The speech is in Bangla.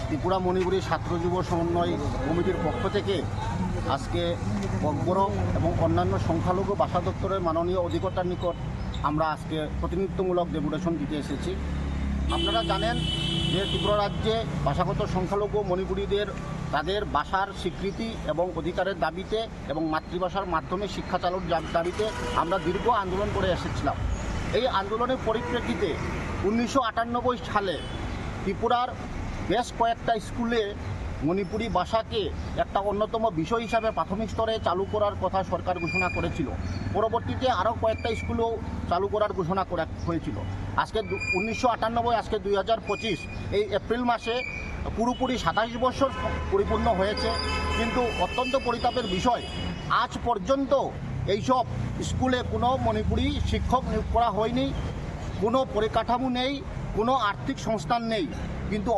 ত্রিপুরা মণিপুরী ছাত্র যুব সমন্বয় কমিটির পক্ষ থেকে আজকে বকবরক এবং অন্যান্য সংখ্যালঘু ভাষা দপ্তরের মাননীয় অধিকর্তার নিকট আমরা আজকে প্রতিনিধিত্বমূলক ডেপুটেশন দিতে এসেছি। আপনারা জানেন যে ত্রিপুরা রাজ্যে ভাষাগত সংখ্যালঘু মণিপুরীদের তাদের ভাষার স্বীকৃতি এবং অধিকারের দাবিতে এবং মাতৃভাষার মাধ্যমে শিক্ষা চালুর দাবিতে আমরা দীর্ঘ আন্দোলন করে এসেছিলাম। এই আন্দোলনের পরিপ্রেক্ষিতে 1998 সালে ত্রিপুরার বেশ কয়েকটা স্কুলে মণিপুরি ভাষাকে একটা অন্যতম বিষয় হিসাবে প্রাথমিক স্তরে চালু করার কথা সরকার ঘোষণা করেছিল। পরবর্তীতে আরও কয়েকটা স্কুলও চালু করার ঘোষণা করা হয়েছিল। আজকে 1998 আজকে 2025 এই এপ্রিল মাসে পুরোপুরি 27 বছর পরিপূর্ণ হয়েছে, কিন্তু অত্যন্ত পরিতাপের বিষয় আজ পর্যন্ত এইসব স্কুলে কোনো মণিপুরি শিক্ষক নিয়োগ করা হয়নি, কোনো পরিকাঠামো নেই, কোনো আর্থিক সংস্থান নেই। কিন্তু